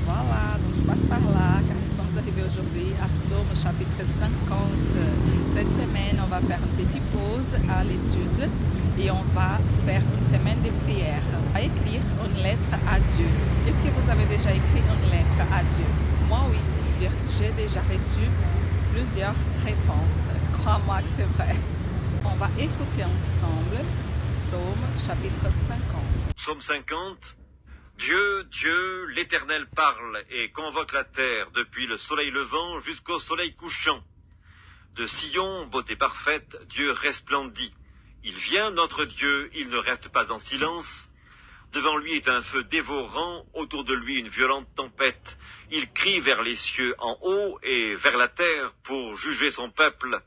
Voilà, donc je passe par là car nous sommes arrivés aujourd'hui à Psaume chapitre 50. Cette semaine, on va faire une petite pause à l'étude et on va faire une semaine de prière. On va écrire une lettre à Dieu. Est-ce que vous avez déjà écrit une lettre à Dieu? Moi, oui. J'ai déjà reçu plusieurs réponses. Crois-moi que c'est vrai. On va écouter ensemble Psaume chapitre 50. Psaume 50. Dieu, l'Éternel parle et convoque la terre depuis le soleil levant jusqu'au soleil couchant. De Sion, beauté parfaite, Dieu resplendit. Il vient, notre Dieu, il ne reste pas en silence. Devant lui est un feu dévorant, autour de lui une violente tempête. Il crie vers les cieux en haut et vers la terre pour juger son peuple.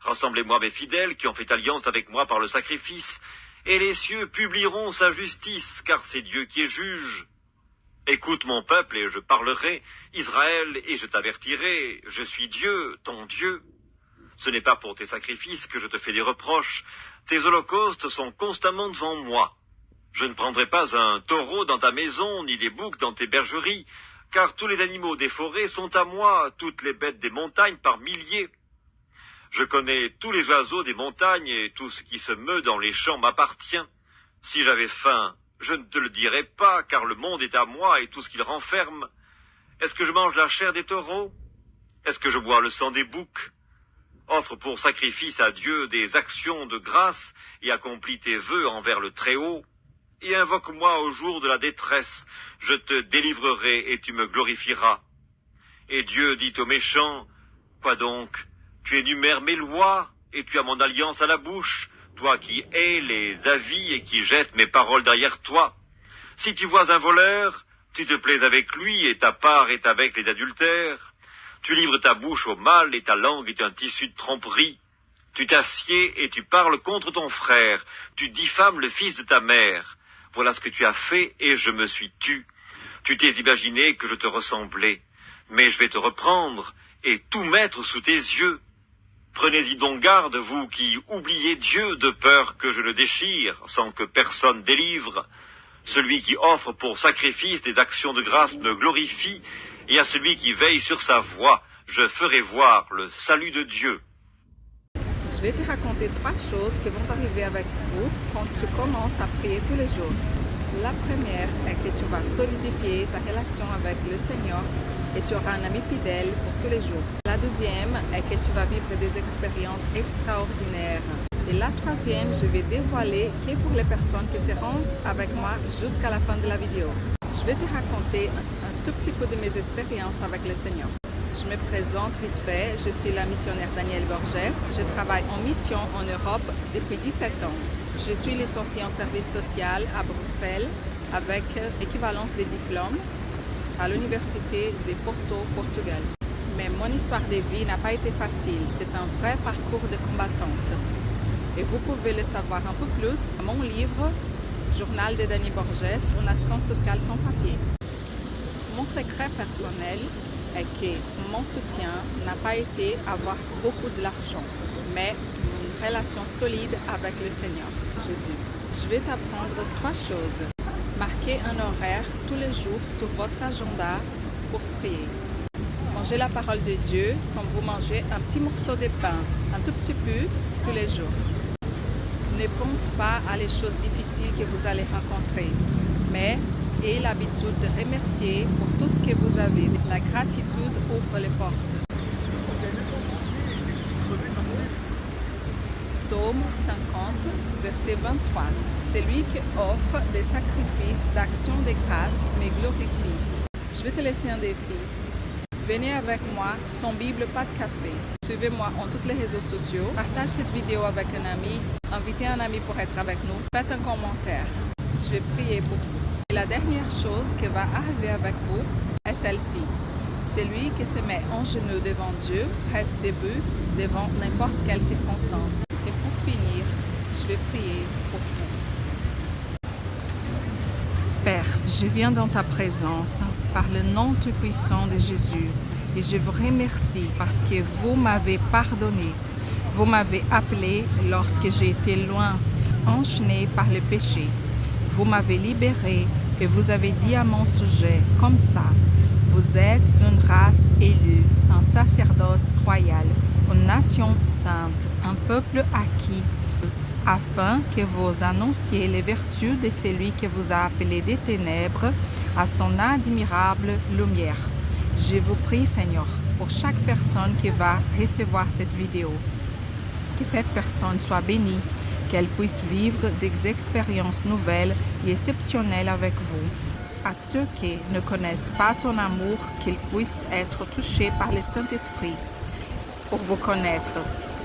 Rassemblez-moi mes fidèles qui ont fait alliance avec moi par le sacrifice, et les cieux publieront sa justice, car c'est Dieu qui est juge. Écoute mon peuple et je parlerai, Israël, et je t'avertirai, je suis Dieu, ton Dieu. Ce n'est pas pour tes sacrifices que je te fais des reproches, tes holocaustes sont constamment devant moi. Je ne prendrai pas un taureau dans ta maison, ni des boucs dans tes bergeries, car tous les animaux des forêts sont à moi, toutes les bêtes des montagnes par milliers. Je connais tous les oiseaux des montagnes et tout ce qui se meut dans les champs m'appartient. Si j'avais faim, je ne te le dirais pas, car le monde est à moi et tout ce qu'il renferme. Est-ce que je mange la chair des taureaux? Est-ce que je bois le sang des boucs? Offre pour sacrifice à Dieu des actions de grâce et accomplis tes vœux envers le Très-Haut. Et invoque-moi au jour de la détresse, je te délivrerai et tu me glorifieras. Et Dieu dit aux méchants, quoi donc? Tu énumères mes lois, et tu as mon alliance à la bouche, toi qui hais les avis et qui jettes mes paroles derrière toi. Si tu vois un voleur, tu te plais avec lui, et ta part est avec les adultères. Tu livres ta bouche au mal, et ta langue est un tissu de tromperie. Tu t'assieds et tu parles contre ton frère, tu diffames le fils de ta mère. Voilà ce que tu as fait, et je me suis tu. Tu t'es imaginé que je te ressemblais, mais je vais te reprendre, et tout mettre sous tes yeux. Prenez-y donc garde, vous qui oubliez Dieu, de peur que je le déchire, sans que personne délivre. Celui qui offre pour sacrifice des actions de grâce me glorifie, et à celui qui veille sur sa voie, je ferai voir le salut de Dieu. Je vais te raconter 3 choses qui vont arriver avec vous quand tu commences à prier tous les jours. La première est que tu vas solidifier ta relation avec le Seigneur et tu auras un ami fidèle pour tous les jours. La deuxième est que tu vas vivre des expériences extraordinaires. Et la troisième, je vais dévoiler qui est pour les personnes qui seront avec moi jusqu'à la fin de la vidéo. Je vais te raconter un tout petit peu de mes expériences avec le Seigneur. Je me présente vite fait, je suis la missionnaire Danielle Borges. Je travaille en mission en Europe depuis 17 ans. Je suis licenciée en service social à Bruxelles avec équivalence des diplômes à l'université de Porto, Portugal. Mais mon histoire de vie n'a pas été facile, c'est un vrai parcours de combattante. Et vous pouvez le savoir un peu plus dans mon livre Journal de Danielle Borges, une assistante sociale sans papier. Mon secret personnel est que mon soutien n'a pas été avoir beaucoup de l'argent, mais une relation solide avec le Seigneur Jésus. Je vais t'apprendre 3 choses. Marquez un horaire tous les jours sur votre agenda pour prier. Mangez la parole de Dieu comme vous mangez un petit morceau de pain, un tout petit peu tous les jours. Ne pense pas à les choses difficiles que vous allez rencontrer, mais ayez l'habitude de remercier pour tout ce que vous avez. La gratitude ouvre les portes. Psaume 50, verset 23. Celui qui offre des sacrifices d'action de grâce me glorifie. Je vais te laisser un défi. Venez avec moi, sans Bible, pas de café. Suivez-moi en tous les réseaux sociaux. Partage cette vidéo avec un ami. Invitez un ami pour être avec nous. Faites un commentaire. Je vais prier pour vous. Et la dernière chose qui va arriver avec vous est celle-ci. Celui qui se met en genoux devant Dieu reste debout devant n'importe quelle circonstance. Et pour finir, je vais prier pour vous. Père, je viens dans ta présence par le nom tout puissant de Jésus et je vous remercie parce que vous m'avez pardonné. Vous m'avez appelé lorsque j'étais loin, enchaîné par le péché. Vous m'avez libéré Et vous avez dit à mon sujet, comme ça, vous êtes une race élue, un sacerdoce royal, une nation sainte, un peuple acquis, afin que vous annonciez les vertus de celui qui vous a appelé des ténèbres à son admirable lumière. Je vous prie, Seigneur, pour chaque personne qui va recevoir cette vidéo, que cette personne soit bénie, qu'elle puisse vivre des expériences nouvelles et exceptionnelles avec vous. À ceux qui ne connaissent pas ton amour, qu'ils puissent être touchés par le Saint-Esprit pour vous connaître.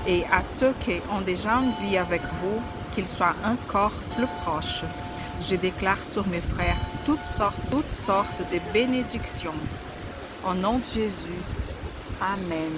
Et à ceux qui ont déjà une vie avec vous, qu'ils soient encore plus proches. Je déclare sur mes frères toutes sortes de bénédictions. Au nom de Jésus. Amen.